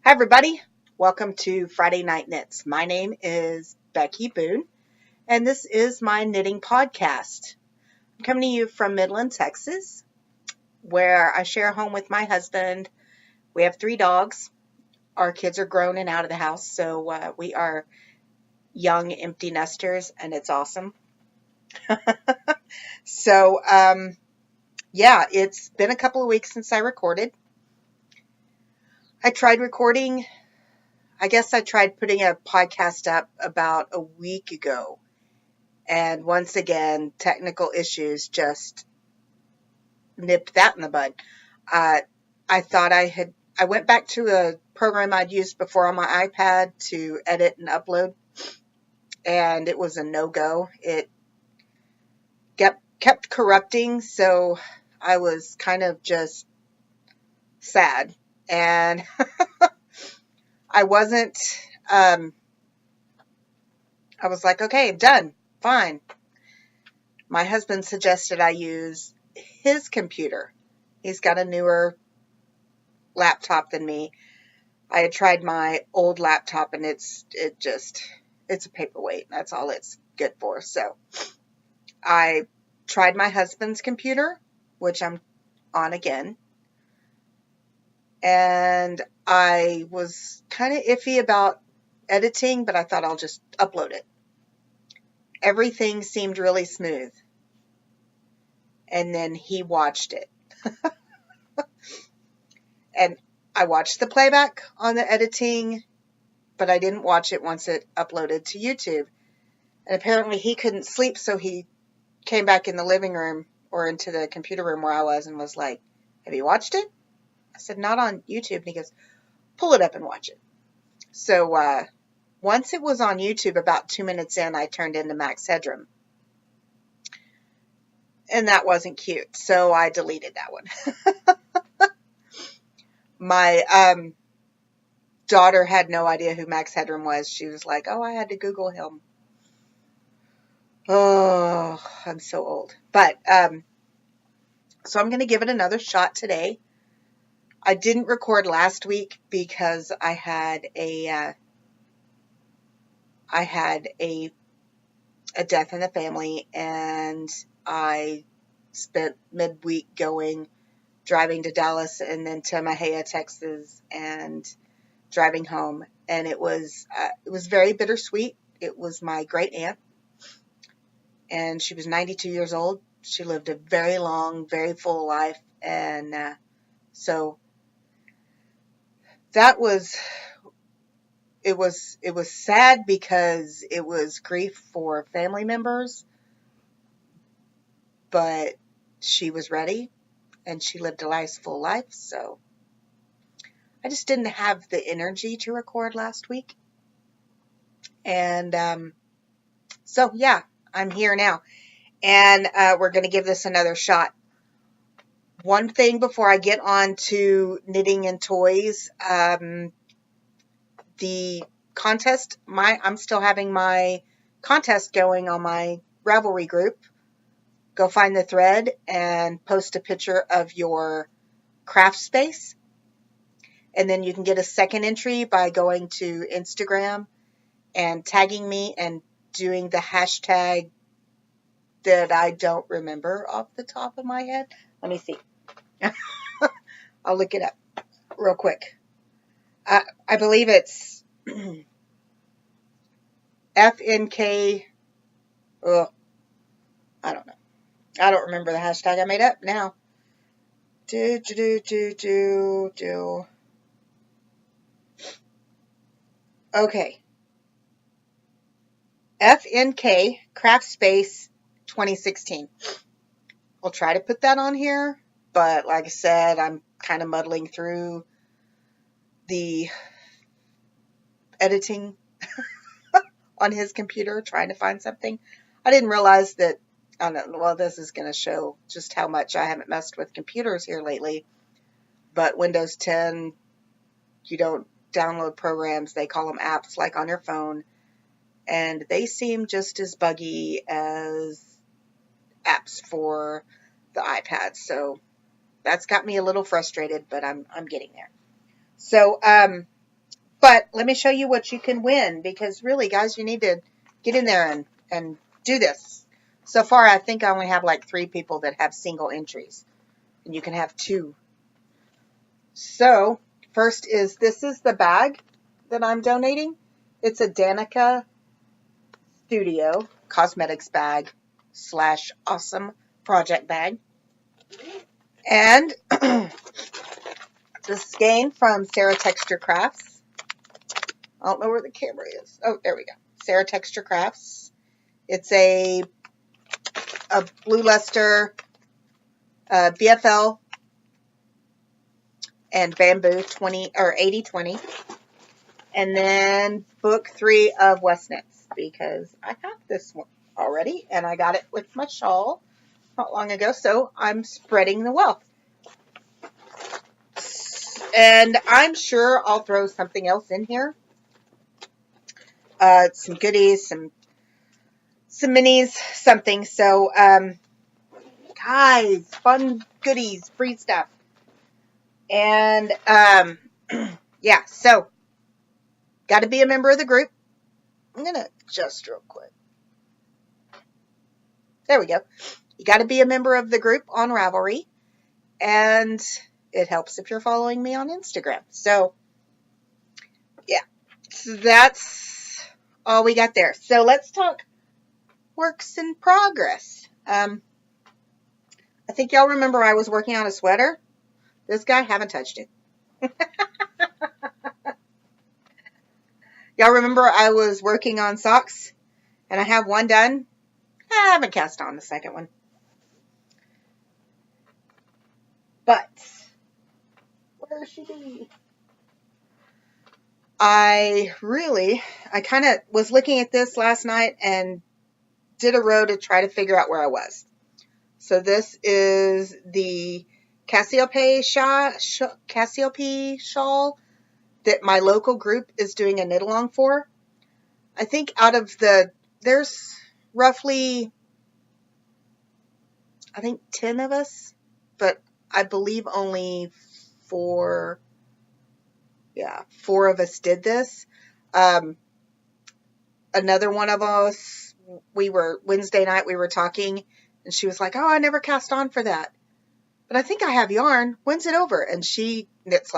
Hi, everybody. Welcome to Friday Night Knits. My name is Becky Boone, and this is my knitting podcast. I'm coming to you from Midland, Texas, where I share a home with my husband. We have 3 dogs. Our kids are grown and out of the house, so we are young empty nesters, and it's awesome. So, yeah, it's been a couple of weeks since I recorded. I tried recording. I guess I tried putting a podcast up about a week ago. And once again, technical issues just nipped that in the bud. I thought I went back to a program I'd used before on my iPad to edit and upload, and it was a no-go. It kept corrupting, so I was kind of just sad. And I wasn't, I was like, okay, done, fine. My husband suggested I use his computer. He's got a newer laptop than me. I had tried my old laptop and it's a paperweight. That's all it's good for. So I tried my husband's computer, which I'm on again. And I was kind of iffy about editing, but I thought I'll just upload it. Everything seemed really smooth. And then he watched it. And I watched the playback on the editing, but I didn't watch it once it uploaded to YouTube. And apparently he couldn't sleep, so he came back in the living room or into the computer room where I was and was like, have you watched it? I said, not on YouTube. And he goes, pull it up and watch it. So once it was on YouTube, about 2 minutes in, I turned into Max Headroom. And that wasn't cute, so I deleted that one. My daughter had no idea who Max Headroom was. She was like, oh, I had to Google him. Oh, I'm so old. But, so I'm going to give it another shot today. I didn't record last week because I had a death in the family, and I spent midweek driving to Dallas and then to Mahia, Texas, and driving home. And it was very bittersweet. It was my great aunt, and she was 92 years old. She lived a very long, very full life, and so that was. It was sad because it was grief for family members, but she was ready and she lived a nice full life. So I just didn't have the energy to record last week. And so, yeah, I'm here now. And we're going to give this another shot. One thing before I get on to knitting and toys, the contest, I'm still having my contest going on my Ravelry group. Go find the thread and post a picture of your craft space. And then you can get a second entry by going to Instagram and tagging me and doing the hashtag that I don't remember off the top of my head. Let me see. I'll look it up real quick. I believe it's FNK. Oh, I don't know. I don't remember the hashtag I made up now. Okay. FNK Craft Space 2016. I'll try to put that on here, but like I said, I'm kind of muddling through the editing on his computer, trying to find something. I didn't realize that, I don't know, well, this is going to show just how much I haven't messed with computers here lately, but Windows 10, you don't download programs, they call them apps like on your phone, and they seem just as buggy as apps for the iPad. So that's got me a little frustrated, but I'm getting there. So But let me show you what you can win, because really, guys, you need to get in there and do this. So far, I think I only have like 3 people that have single entries, and you can have 2. So first is, this is the bag that I'm donating. It's a Danica Studio Cosmetics bag / awesome project bag. And this game from Sarah Texture Crafts. I don't know where the camera is. Oh, there we go. Sarah Texture Crafts. It's a Blue Luster, BFL, and Bamboo 80/20. And then book 3 of Westnitz, because I have this one already, and I got it with my shawl not long ago, so I'm spreading the wealth. And I'm sure I'll throw something else in here. Some goodies, some minis, something. So, guys, fun goodies, free stuff. And, yeah, so, got to be a member of the group. I'm going to adjust real quick. There we go. You got to be a member of the group on Ravelry. And it helps if you're following me on Instagram. So, yeah, so that's all we got there. So let's talk works in progress. I think y'all remember I was working on a sweater. This guy, haven't touched it. Y'all remember I was working on socks, and I have one done. I haven't cast on the second one. But where should she be? I kind of was looking at this last night and did a row to try to figure out where I was. So this is the Cassiope shawl that my local group is doing a knit along for. I think out of there's roughly, I think 10 of us, but I believe only 4 of us did this. Another one of us, Wednesday night, we were talking, and she was like, oh, I never cast on for that. But I think I have yarn. When's it over? And she knits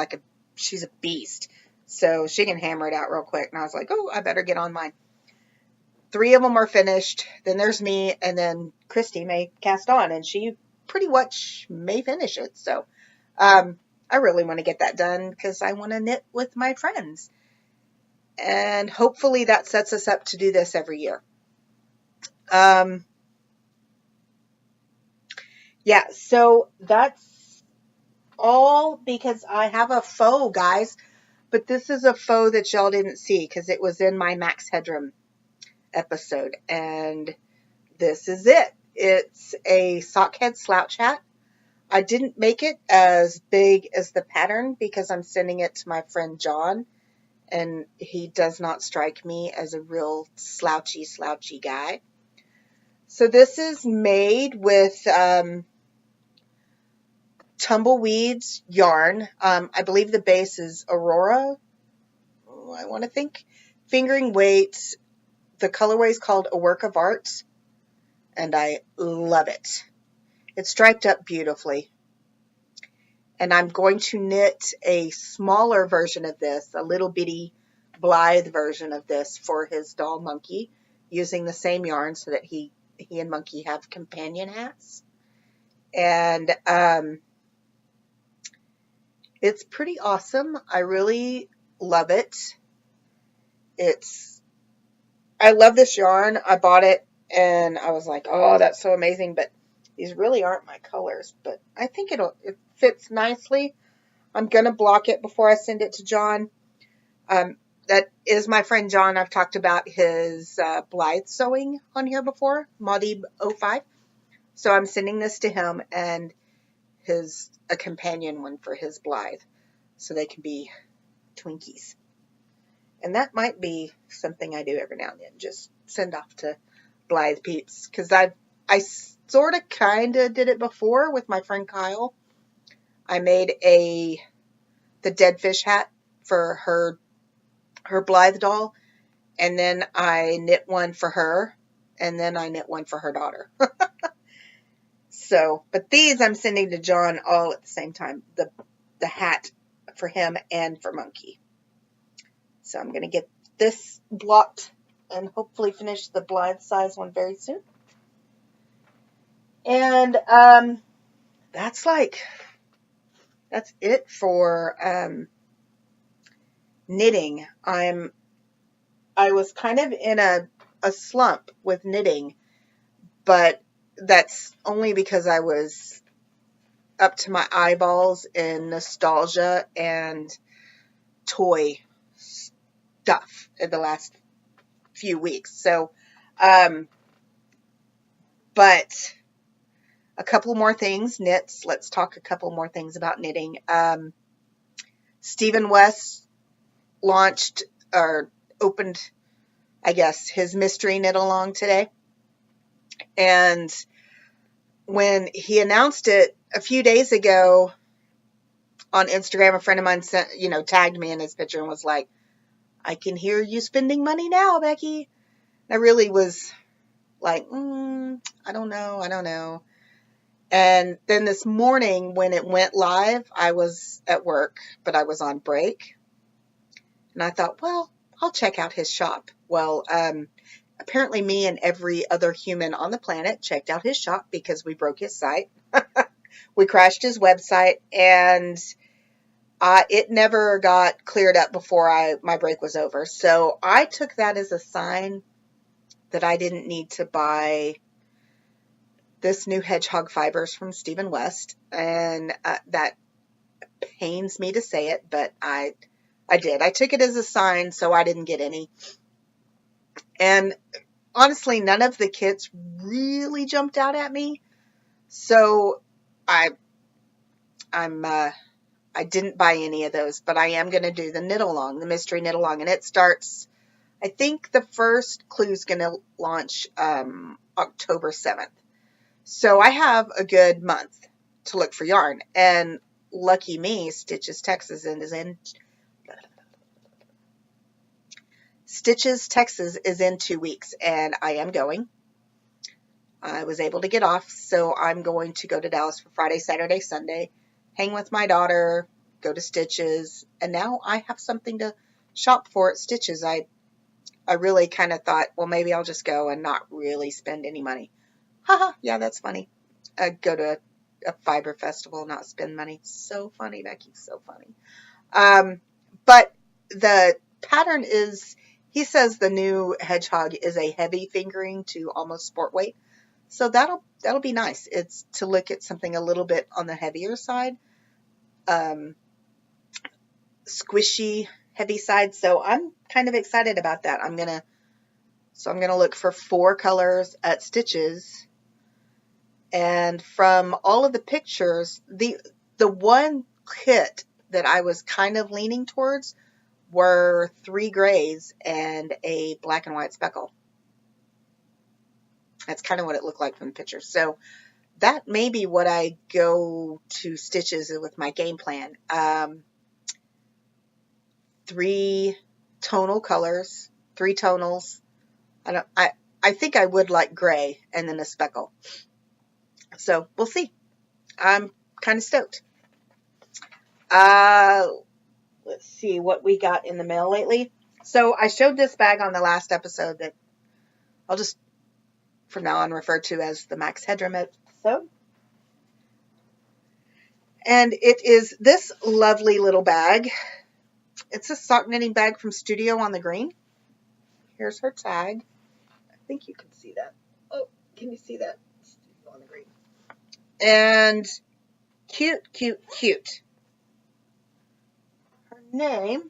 she's a beast. So she can hammer it out real quick. And I was like, oh, I better get on mine. 3 of them are finished. Then there's me, and then Christy may cast on, and she pretty much may finish it. So, I really want to get that done because I want to knit with my friends. And hopefully that sets us up to do this every year. Yeah, so that's all because I have a faux, guys. But this is a faux that y'all didn't see because it was in my Max Headroom episode. And this is it. It's a Sockhead Slouch Hat. I didn't make it as big as the pattern because I'm sending it to my friend John, and he does not strike me as a real slouchy guy. So this is made with Tumbleweeds yarn. I believe the base is Aurora, I want to think. Fingering weight. The colorway is called A Work of Art, and I love it. It's striped up beautifully. And I'm going to knit a smaller version of this, a little bitty Blythe version of this for his doll Monkey, using the same yarn so that he and Monkey have companion hats. And it's pretty awesome. I really love it. I love this yarn. I bought it and I was like, oh, that's so amazing. But these really aren't my colors, but I think it fits nicely. I'm going to block it before I send it to John. That is my friend John. I've talked about his Blythe sewing on here before, Madewell05. So I'm sending this to him and a companion one for his Blythe, so they can be Twinkies. And that might be something I do every now and then, just send off to Blythe peeps, because I sort of kind of did it before with my friend Kyle. I made the dead fish hat for her her Blythe doll, and then I knit one for her, and then I knit one for her daughter. So, but these I'm sending to John all at the same time, the hat for him and for Monkey. So I'm going to get this blocked and hopefully finish the Blythe size one very soon. And that's it for knitting. I was kind of in a slump with knitting, but that's only because I was up to my eyeballs in nostalgia and toy stuff in the last few weeks. So, but a couple more things, knits. Let's talk a couple more things about knitting. Stephen West launched or opened, I guess, his mystery knit along today. And when he announced it a few days ago on Instagram, a friend of mine sent, tagged me in his picture and was like, I can hear you spending money now, Becky. And I really was like, I don't know. And then this morning when it went live, I was at work, but I was on break. And I thought, well, I'll check out his shop. Well, apparently me and every other human on the planet checked out his shop because we broke his site. We crashed his website, and it never got cleared up before my break was over. So I took that as a sign that I didn't need to buy this new hedgehog fibers from Stephen West. And that pains me to say it, but I did. I took it as a sign, so I didn't get any. And honestly, none of the kits really jumped out at me. So I didn't buy any of those, but I am going to do the knit along, the mystery knit along, and it starts, I think the first clue's going to launch October 7th. So I have a good month to look for yarn, and lucky me, Stitches Texas is in 2 weeks, and I am going. I was able to get off, so I'm going to go to Dallas for Friday, Saturday, Sunday, hang with my daughter, go to Stitches, and now I have something to shop for at Stitches. I really kind of thought, well, maybe I'll just go and not really spend any money. Haha, yeah, that's funny. Go to a fiber festival, not spend money. So funny, Becky, so funny. But the pattern is, he says the new hedgehog is a heavy fingering to almost sport weight. So that'll be nice. It's to look at something a little bit on the heavier side. Squishy, heavy side. So I'm kind of excited about that. I'm gonna look for 4 colors at Stitches. And from all of the pictures, the one kit that I was kind of leaning towards were 3 grays and a black and white speckle. That's kind of what it looked like from the picture. So that may be what I go to Stitches with my game plan. 3 tonal colors, 3 tonals. I think I would like gray and then a speckle. So we'll see. I'm kind of stoked. Let's see what we got in the mail lately. So I showed this bag on the last episode that I'll just from now on refer to as the Max Headroom episode. And it is this lovely little bag. It's a sock knitting bag from Studio on the Green. Here's her tag. I think you can see that. Oh, can you see that? Studio on the Green. And cute, cute, cute. Her name,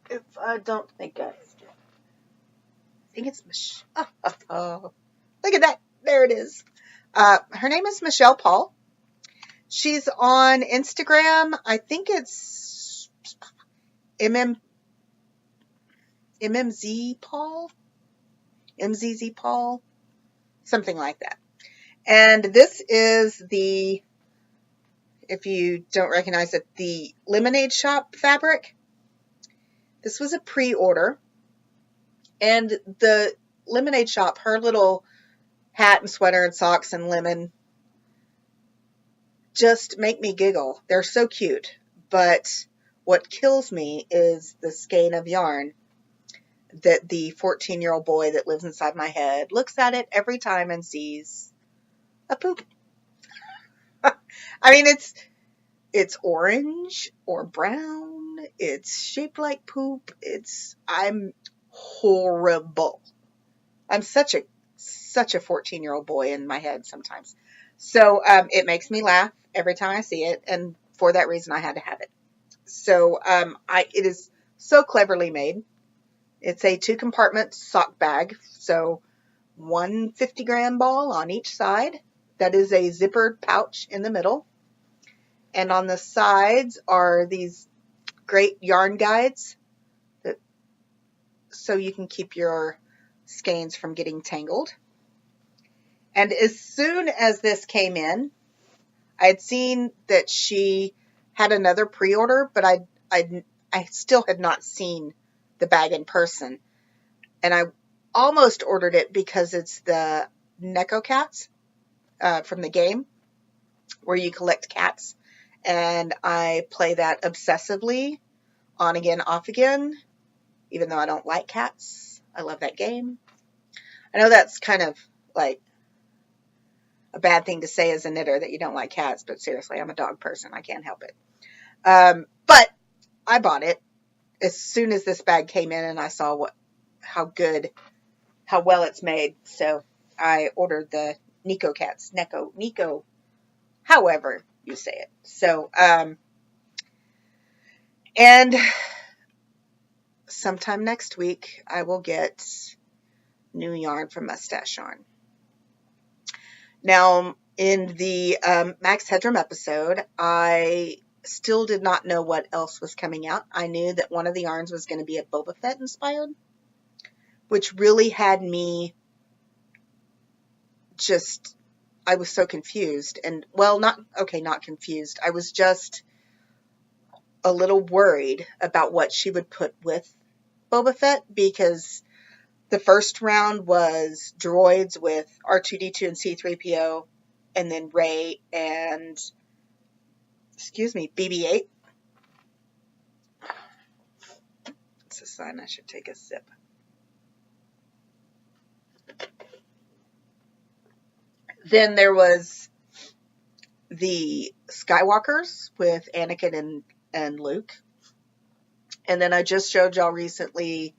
if I don't think I think it's Michelle. Oh, look at that. There it is. Her name is Michelle Paul. She's on Instagram. I think it's MMZ Paul, MZZ Paul, something like that. And this is the, if you don't recognize it, the Lemonade Shop fabric. This was a pre-order, and the lemonade shop, her little hat and sweater and socks and lemon just make me giggle. They're so cute, but what kills me is the skein of yarn that the 14-year-old boy that lives inside my head looks at it every time and sees a poop. I mean, it's orange or brown. It's shaped like poop. I'm horrible. I'm such a 14-year-old boy in my head sometimes. So it makes me laugh every time I see it, and for that reason, I had to have it. So it is so cleverly made. It's a 2-compartment sock bag, so 1 50-gram ball on each side. That is a zippered pouch in the middle. And on the sides are these great yarn guides so you can keep your skeins from getting tangled. And as soon as this came in, I had seen that she had another pre-order, but I still had not seen the bag in person. And I almost ordered it because it's the Neko cats from the game where you collect cats. And I play that obsessively, on again, off again, even though I don't like cats. I love that game. I know that's kind of like a bad thing to say as a knitter, that you don't like cats, but seriously, I'm a dog person. I can't help it. But I bought it as soon as this bag came in, and I saw how well it's made. So I ordered the Neko cats, Neko, however you say it. So, and sometime next week, I will get new yarn from Mustache Yarn. Now, in the Max Headroom episode, I still did not know what else was coming out. I knew that one of the yarns was going to be a Boba Fett inspired, which really had me I was so confused. And, well, not confused. I was just a little worried about what she would put with Boba Fett, because the first round was droids with R2-D2 and C-3PO, and then Rey and, BB-8. It's a sign I should take a sip. Then there was the Skywalkers with Anakin and Luke. And then I just showed y'all recently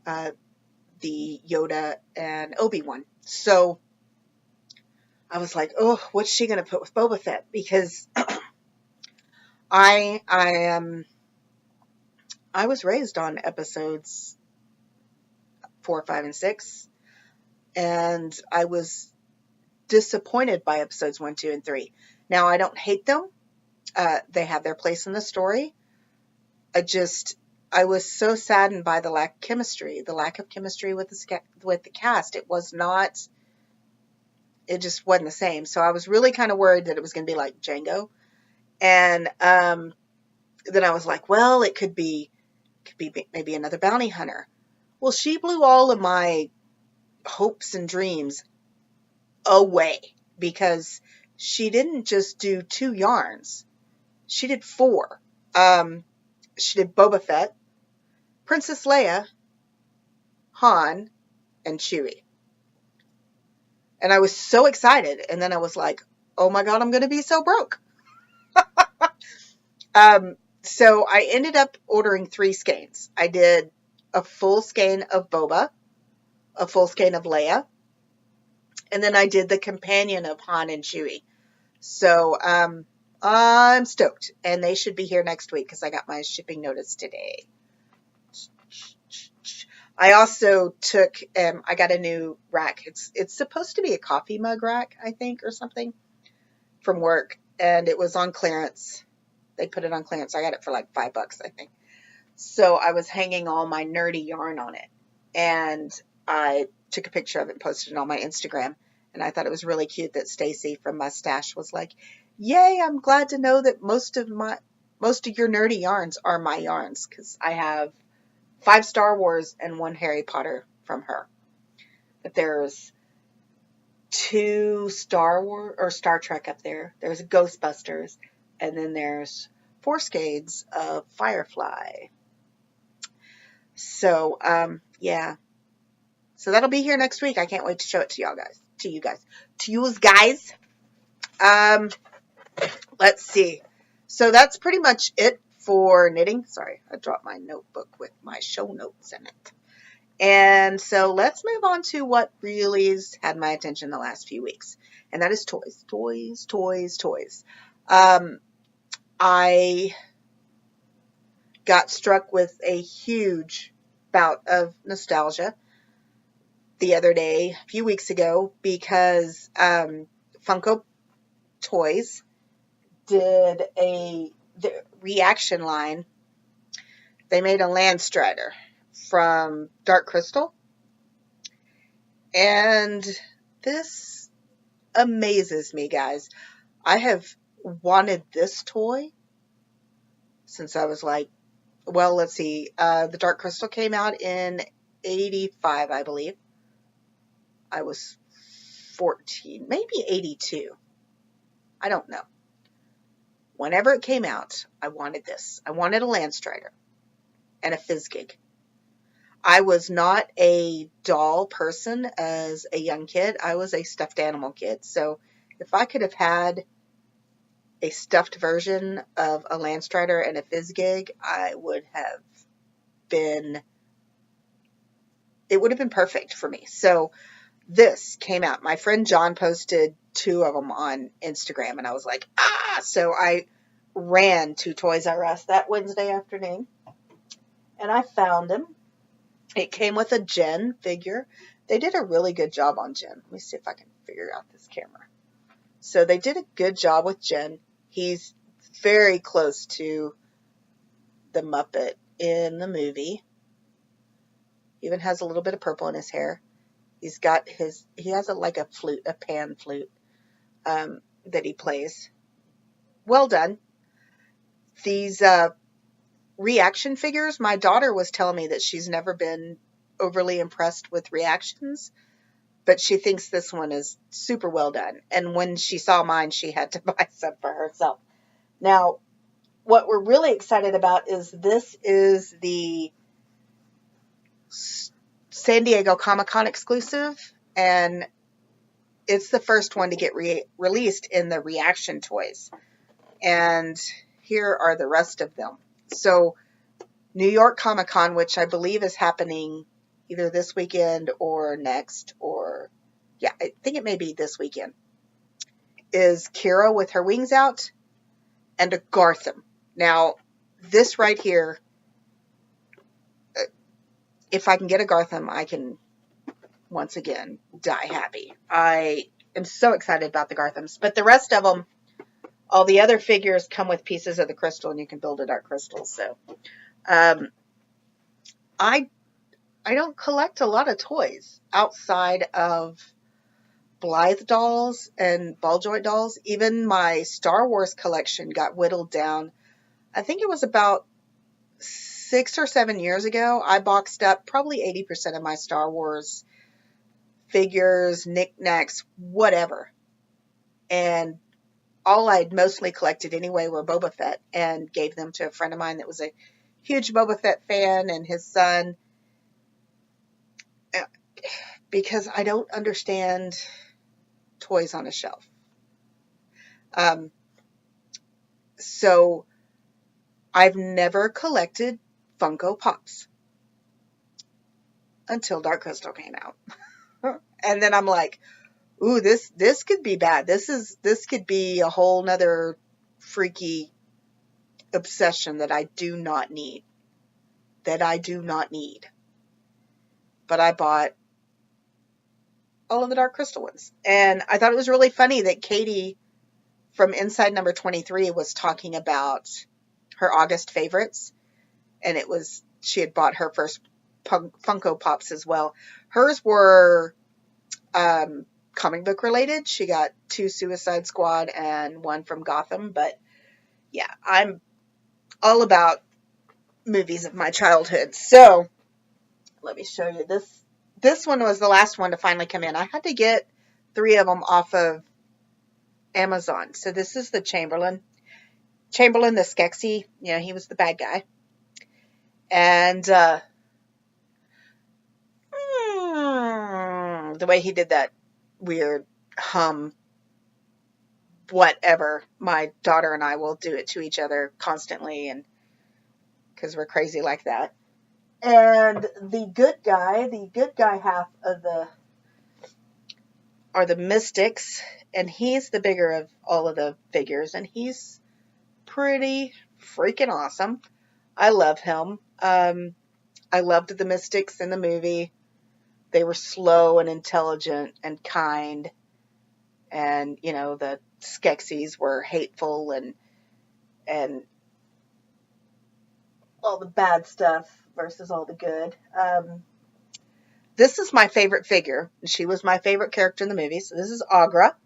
the Yoda and Obi-Wan. So I was like, oh, what's she going to put with Boba Fett? Because I was raised on episodes 4, 5, and 6, and I was disappointed by episodes 1, 2, and 3. Now, I don't hate them. They have their place in the story. I was so saddened by the lack of chemistry with the cast. It just wasn't the same. So I was really kind of worried that it was going to be like Django. And then I was like, well, it could be maybe another bounty hunter. Well, she blew all of my hopes and dreams away, because she didn't just do 2 yarns. She did 4. She did Boba Fett, Princess Leia, Han, and Chewie. And I was so excited. And then I was like, oh my God, I'm going to be so broke. So I ended up ordering 3 skeins. I did a full skein of Boba, a full skein of Leia, and then I did the companion of Han and Chewie. So I'm stoked. And they should be here next week, because I got my shipping notice today. I also I got a new rack. It's supposed to be a coffee mug rack, I think, or something, from work. And it was on clearance. They put it on clearance. I got it for like $5, I think. So I was hanging all my nerdy yarn on it. And I took a picture of it and posted it on my Instagram. And I thought it was really cute that Stacy from Mustache was like, yay, I'm glad to know that most of your nerdy yarns are my yarns, because I have 5 Star Wars and 1 Harry Potter from her. But there's 2 Star Wars or Star Trek up there. There's Ghostbusters, and then there's 4 Shades of Firefly. So, yeah. So that'll be here next week. I can't wait to show it to y'all guys. To you guys. Let's see. So that's pretty much it for knitting. Sorry, I dropped my notebook with my show notes in it. And so let's move on to what really has had my attention the last few weeks. And that is toys. Toys, toys, toys. I got struck with a huge bout of nostalgia the other day, a few weeks ago, because Funko Toys did the reaction line. They made a Landstryder from Dark Crystal, and this amazes me, guys. I have wanted this toy since I was like, well, let's see, the Dark Crystal came out in 85, I believe. I was 14, maybe 82. I don't know. Whenever it came out, I wanted this. I wanted a Landstryder and a Fizzgig. I was not a doll person as a young kid. I was a stuffed animal kid. So if I could have had a stuffed version of a Landstryder and a Fizzgig, it would have been perfect for me. So this came out. My friend John posted 2 of them on Instagram, and I was like, ah! So I ran to Toys R Us that Wednesday afternoon, and I found him. It came with a Jen figure. They did a really good job on Jen. Let me see if I can figure out this camera. So they did a good job with Jen. He's very close to the Muppet in the movie. Even has a little bit of purple in his hair. He has a flute, a pan flute, that he plays. Well done. These reaction figures, my daughter was telling me that she's never been overly impressed with reactions, but she thinks this one is super well done. And when she saw mine, she had to buy some for herself. Now, what we're really excited about is this is the San Diego Comic-Con exclusive, and it's the first one to get released in the reaction toys. And here are the rest of them. So New York Comic-Con, which I believe is happening either this weekend or next, or yeah, I think it may be this weekend, is Kira with her wings out and a Gartham. Now, this right here, if I can get a Gartham, I can once again die happy. I am so excited about the Garthams, but the rest of them, all the other figures come with pieces of the crystal, and you can build a Dark Crystal. So, I don't collect a lot of toys outside of Blythe dolls and ball joint dolls. Even my Star Wars collection got whittled down. I think it was about 6 or 7 years ago. I boxed up probably 80% of my Star Wars figures, knickknacks, whatever. And all I'd mostly collected anyway were Boba Fett, and gave them to a friend of mine that was a huge Boba Fett fan, and his son, because I don't understand toys on a shelf. So I've never collected Funko Pops until Dark Crystal came out. And then I'm like, ooh, this could be bad. This could be a whole nother freaky obsession that I do not need. But I bought all of the Dark Crystal ones. And I thought it was really funny that Katie from Inside Number 23 was talking about her August favorites. And she had bought her first Funko Pops as well. Hers were comic book related. She got 2 Suicide Squad and 1 from Gotham. But yeah, I'm all about movies of my childhood. So let me show you this. This one was the last one to finally come in. I had to get 3 of them off of Amazon. So this is the Chamberlain. Chamberlain the Skeksis. You know, he was the bad guy. And the way he did that weird hum, whatever, my daughter and I will do it to each other constantly, and because we're crazy like that. And the good guy half of the are the Mystics, and he's the bigger of all of the figures, and he's pretty freaking awesome. I love him. I loved the Mystics in the movie. They were slow and intelligent and kind, and you know, the Skeksis were hateful and all the bad stuff versus all the good. This is my favorite figure. She was my favorite character in the movie. So this is Agra,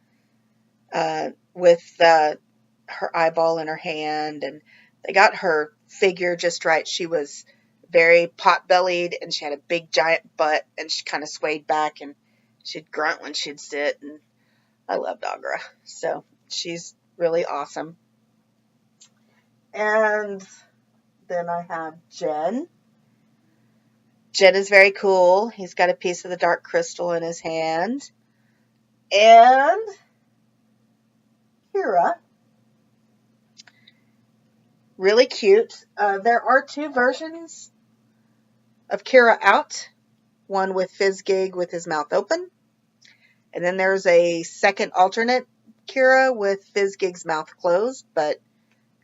with her eyeball in her hand, and they got her figure just right. She was very pot-bellied, and she had a big giant butt, and she kind of swayed back, and she'd grunt when she'd sit, and I loved Agra. So she's really awesome. And then I have Jen. Jen is very cool. He's got a piece of the dark crystal in his hand. And Kira. Really cute. There are 2 versions of Kira out. One with Fizzgig with his mouth open. And then there's a second alternate Kira with Fizzgig's mouth closed, but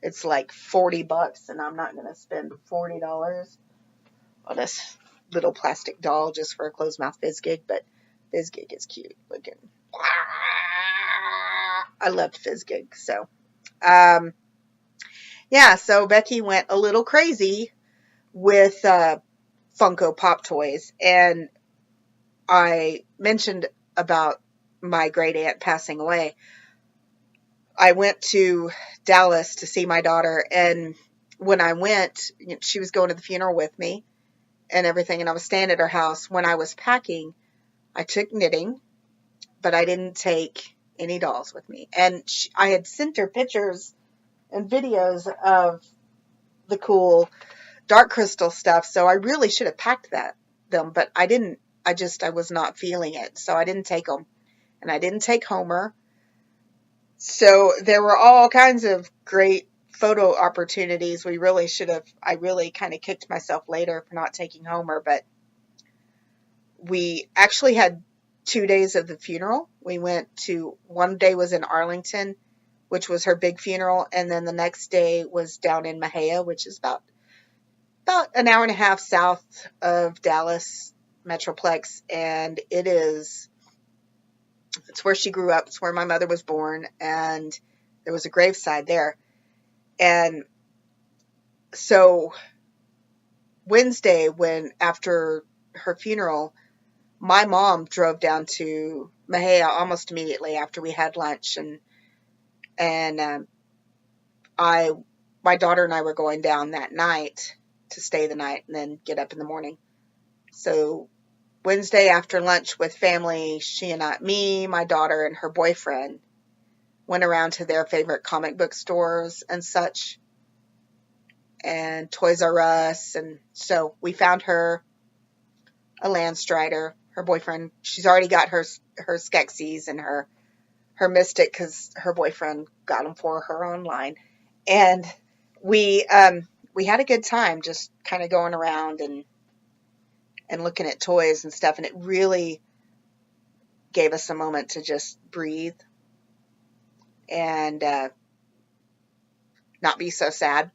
it's like $40, and I'm not going to spend $40 on this little plastic doll just for a closed mouth Fizzgig, but Fizzgig is cute looking. I loved Fizzgig. So, yeah, so Becky went a little crazy with Funko Pop toys, and I mentioned about my great aunt passing away. I went to Dallas to see my daughter, and when I went, she was going to the funeral with me and everything, and I was staying at her house. When I was packing, I took knitting, but I didn't take any dolls with me. And I had sent her pictures and videos of the cool dark crystal stuff, so I really should have packed them, but I didn't. I was not feeling it, so I didn't take them. And I didn't take Homer. So there were all kinds of great photo opportunities. I really kind of kicked myself later for not taking Homer, but we actually had 2 days of the funeral. One day was in Arlington, which was her big funeral, and then the next day was down in Mexia, which is about an hour and a half south of Dallas Metroplex, and it's where she grew up. It's where my mother was born, and there was a graveside there. And so Wednesday, after her funeral, my mom drove down to Mexia almost immediately after we had lunch, and my daughter and I were going down that night to stay the night and then get up in the morning. So Wednesday after lunch with family, me, my daughter, and her boyfriend went around to their favorite comic book stores and such, and Toys R Us, and so we found her a Landstryder. Her boyfriend, she's already got her Skeksis and her Mystic because her boyfriend got them for her online, and we had a good time just kind of going around and looking at toys and stuff, and it really gave us a moment to just breathe and not be so sad.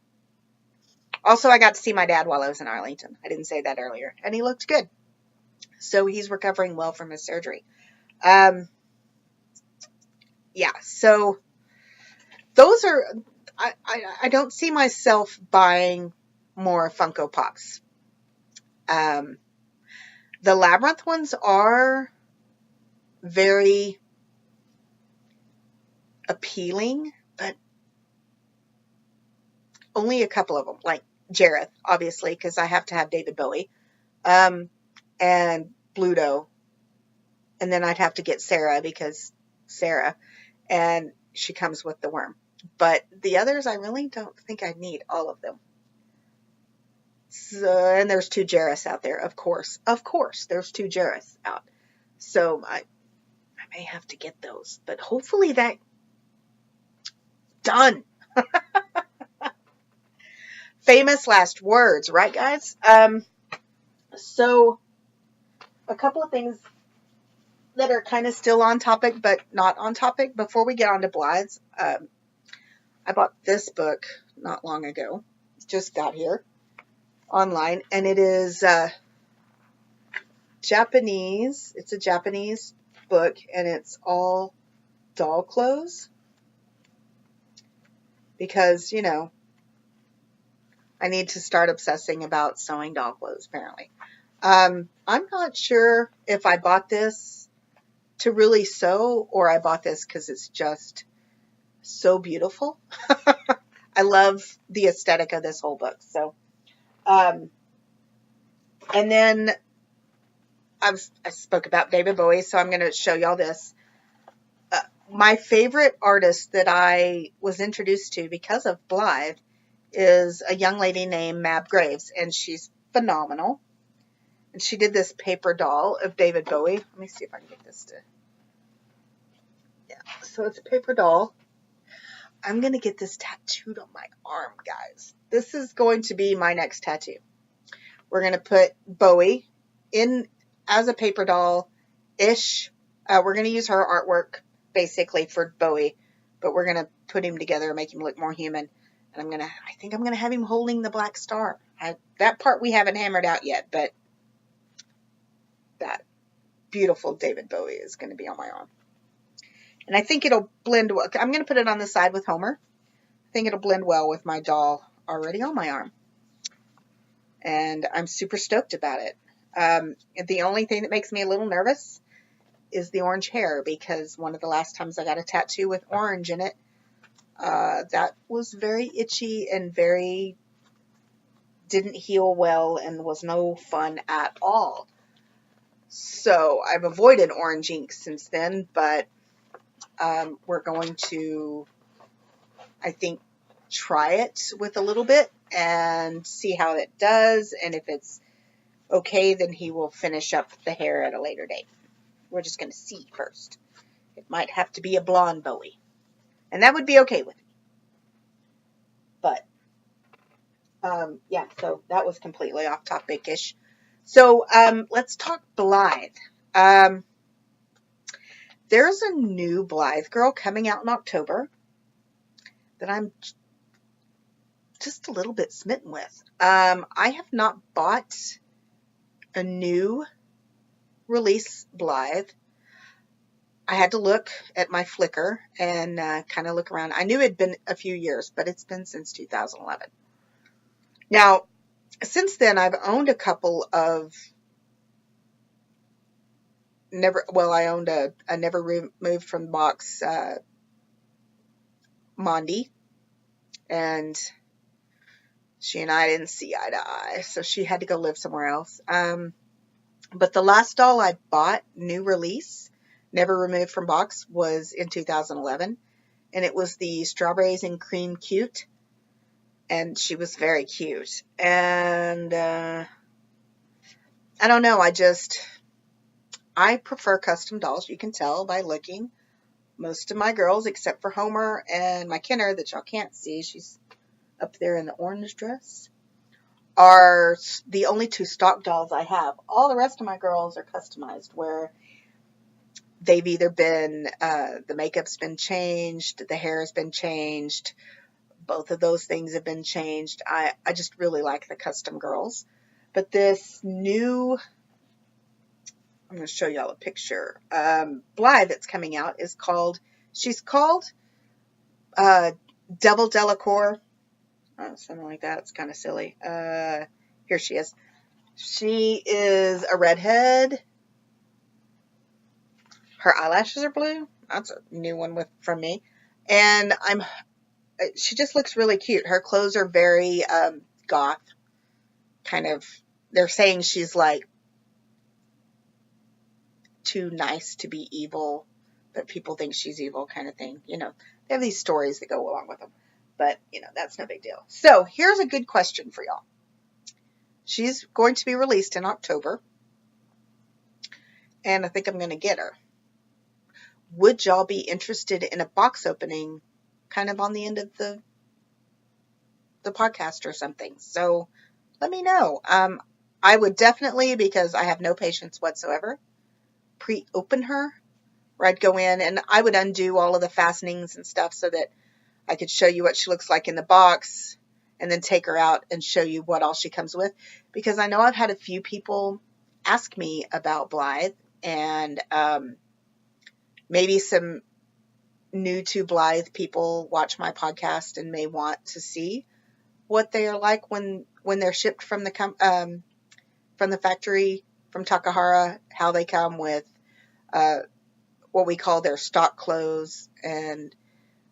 Also, I got to see my dad while I was in Arlington. I didn't say that earlier, and he looked good. So he's recovering well from his surgery. Yeah, so those are, I don't see myself buying more Funko Pops. The Labyrinth ones are very appealing, but only a couple of them. Like Jareth, obviously, because I have to have David Bowie, and Bluto, and then I'd have to get Sarah because Sarah, and she comes with the worm. But the others, I really don't think I need all of them. So, and there's 2 Jareths out there, of course. Of course, there's 2 Jareths out. So I may have to get those, but hopefully that done. Famous last words, right, guys? So a couple of things that are kind of still on topic, but not on topic. Before we get on to Blythe's, I bought this book not long ago. Just got here online, and it is Japanese. It's a Japanese book, and it's all doll clothes. Because, you know, I need to start obsessing about sewing doll clothes, apparently. I'm not sure if I bought this to really sew, or I bought this because it's just so beautiful. I love the aesthetic of this whole book. So, and then I spoke about David Bowie, so I'm going to show y'all this. My favorite artist that I was introduced to because of Blythe is a young lady named Mab Graves, and she's phenomenal. And she did this paper doll of David Bowie. Let me see if I can get this to... Yeah, so it's a paper doll. I'm going to get this tattooed on my arm, guys. This is going to be my next tattoo. We're going to put Bowie in as a paper doll-ish. We're going to use her artwork, basically, for Bowie. But we're going to put him together and make him look more human. And I think I'm going to have him holding the black star. That part we haven't hammered out yet, but that beautiful David Bowie is going to be on my arm. And I think it'll blend well. I'm going to put it on the side with Homer. I think it'll blend well with my doll already on my arm. And I'm super stoked about it. The only thing that makes me a little nervous is the orange hair, because one of the last times I got a tattoo with orange in it, that was very itchy and didn't heal well and was no fun at all. So I've avoided orange ink since then, but we're going to, I think, try it with a little bit and see how it does. And if it's okay, then he will finish up the hair at a later date. We're just going to see first. It might have to be a blonde Bowie. And that would be okay with me. But, yeah, so that was completely off topic-ish. So, let's talk Blythe. There's a new Blythe girl coming out in October that I'm just a little bit smitten with. I have not bought a new release Blythe. I had to look at my Flickr and kind of look around. I knew it had been a few years, but it's been since 2011. Now, since then, I've owned a couple of I owned a never removed from the box Mondi, and she and I didn't see eye to eye, so she had to go live somewhere else. But the last doll I bought, new release, never removed from box, was in 2011, and it was the Strawberries and Cream Cute, and she was very cute. And I don't know, I prefer custom dolls. You can tell by looking. Most of my girls, except for Homer and my Kenner that y'all can't see, she's up there in the orange dress, are the only 2 stock dolls I have. All the rest of my girls are customized, where they've either been, the makeup's been changed, the hair has been changed, both of those things have been changed. I just really like the custom girls. But this new, I'm going to show y'all a picture, Blythe that's coming out she's called Devil Delacour. Oh, something like that. It's kind of silly. Here she is. She is a redhead. Her eyelashes are blue. That's a new one from me. And she just looks really cute. Her clothes are very goth kind of. They're saying she's like too nice to be evil, but people think she's evil kind of thing. You know, they have these stories that go along with them. But, you know, that's no big deal. So here's a good question for y'all. She's going to be released in October. And I think I'm going to get her. Would y'all be interested in a box opening kind of on the end of the podcast or something? So let me know. I would definitely, because I have no patience whatsoever, pre-open her, where I'd go in and I would undo all of the fastenings and stuff so that I could show you what she looks like in the box and then take her out and show you what all she comes with. Because I know I've had a few people ask me about Blythe, and maybe some new to Blythe people watch my podcast and may want to see what they are like when they're shipped from the factory from Takahara, how they come with what we call their stock clothes and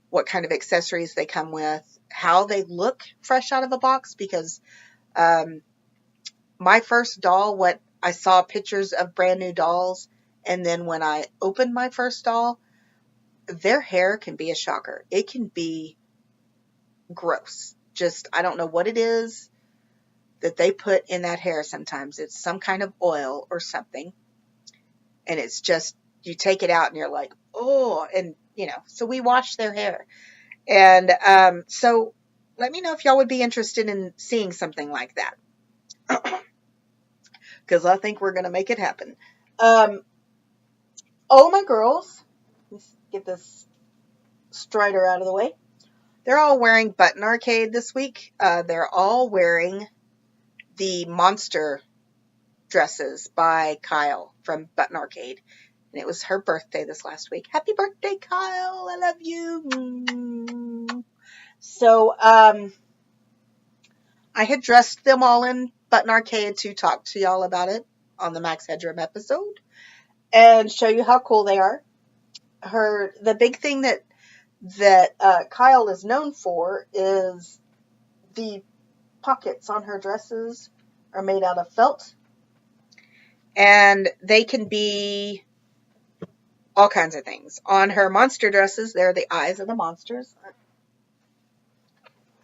what kind of accessories they come with, how they look fresh out of a box. Because my first doll, what I saw pictures of brand new dolls, and then when I opened my first doll, their hair can be a shocker. It can be gross. Just, I don't know what it is that they put in that hair sometimes. It's some kind of oil or something. And it's just, you take it out and you're like, oh, and you know, so we wash their hair. And so let me know if y'all would be interested in seeing something like that. Because I think we're going to make it happen. Oh, my girls, let's get this Strider out of the way. They're all wearing Button Arcade this week. They're all wearing the monster dresses by Kyle from Button Arcade. And it was her birthday this last week. Happy birthday, Kyle. I love you. So, I had dressed them all in Button Arcade to talk to y'all about it on the Max Headroom episode and show you how cool they are. The big thing that Kyle is known for is the pockets on her dresses are made out of felt. And they can be all kinds of things. On her monster dresses, they're the eyes of the monsters.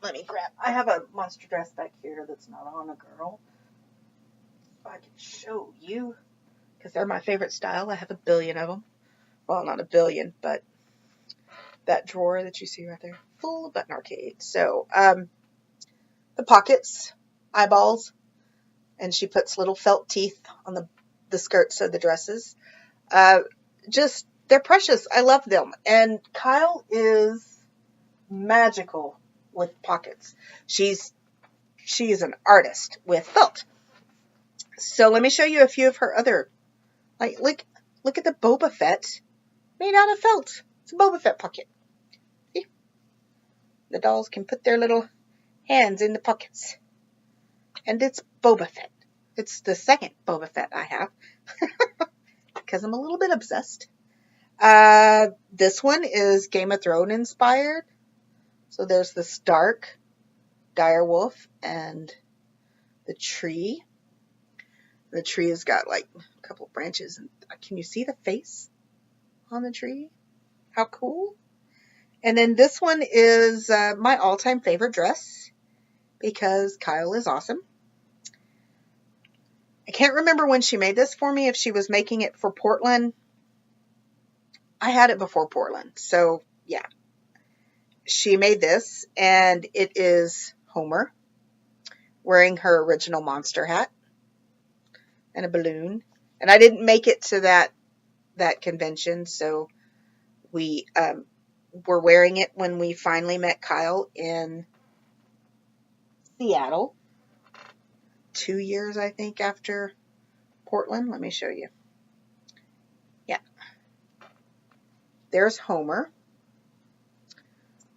Let me grab. I have a monster dress back here that's not on a girl. So I can show you. Because they're my favorite style. I have a billion of them. Well, not a billion, but that drawer that you see right there. Full of Button Arcade. So, the pockets, eyeballs, and she puts little felt teeth on the skirts of the dresses. Just, they're precious. I love them. And Kyle is magical with pockets. She is an artist with felt. So let me show you a few of her other, like, look at the Boba Fett made out of felt. It's a Boba Fett pocket. See? The dolls can put their little hands in the pockets. And it's Boba Fett. It's the second Boba Fett I have. Because I'm a little bit obsessed. This one is Game of Thrones inspired. So there's the Stark, direwolf, and the tree. The tree has got like a couple branches. And can you see the face on the tree? How cool. And then this one is my all-time favorite dress because Kyle is awesome. I can't remember when she made this for me, if she was making it for Portland. I had it before Portland, so yeah. She made this, and it is Homer wearing her original monster hat and a balloon. And I didn't make it to that convention, so we were wearing it when we finally met Kyle in Seattle. 2 years, I think, after Portland. Let me show you. Yeah. There's Homer.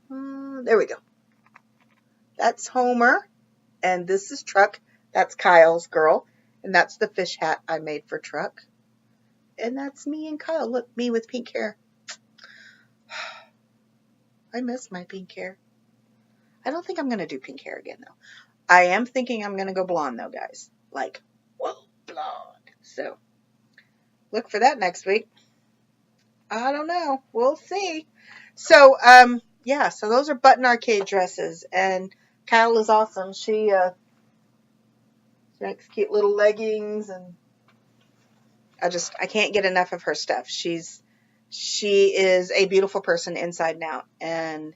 There we go. That's Homer. And this is Truck. That's Kyle's girl. And that's the fish hat I made for Truck. And that's me and Kyle. Look, me with pink hair. I miss my pink hair. I don't think I'm going to do pink hair again, though. I am thinking I'm going to go blonde though, guys. Like, whoa, blonde. So look for that next week. I don't know. We'll see. So, yeah, so those are button arcade dresses, and Kyle is awesome. She makes cute little leggings, and I can't get enough of her stuff. She is a beautiful person inside and out, and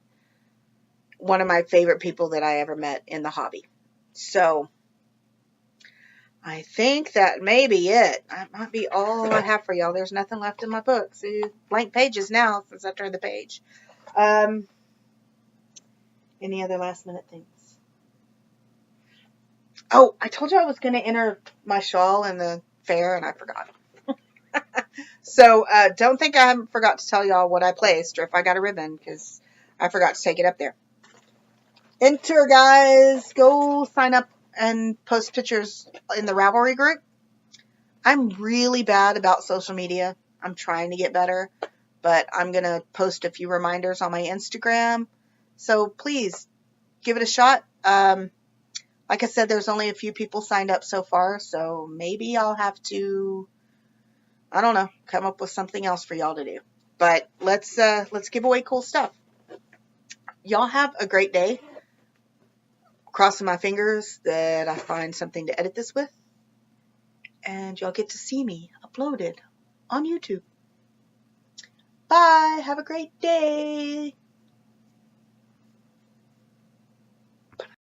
one of my favorite people that I ever met in the hobby. So I think that may be it. That might be all I have for y'all. There's nothing left in my book. See, blank pages now since I turned the page. Any other last minute things? Oh, I told you I was going to enter my shawl in the fair, and I forgot. So don't think I forgot to tell y'all what I placed or if I got a ribbon, because I forgot to take it up there. Enter, guys. Go sign up and post pictures in the Ravelry group. I'm really bad about social media. I'm trying to get better, but I'm going to post a few reminders on my Instagram. So please give it a shot. Like I said, there's only a few people signed up so far, so maybe I'll have to, I don't know, come up with something else for y'all to do. But let's give away cool stuff. Y'all have a great day. Crossing my fingers that I find something to edit this with, and y'all get to see me uploaded on YouTube. Bye. Have a great day.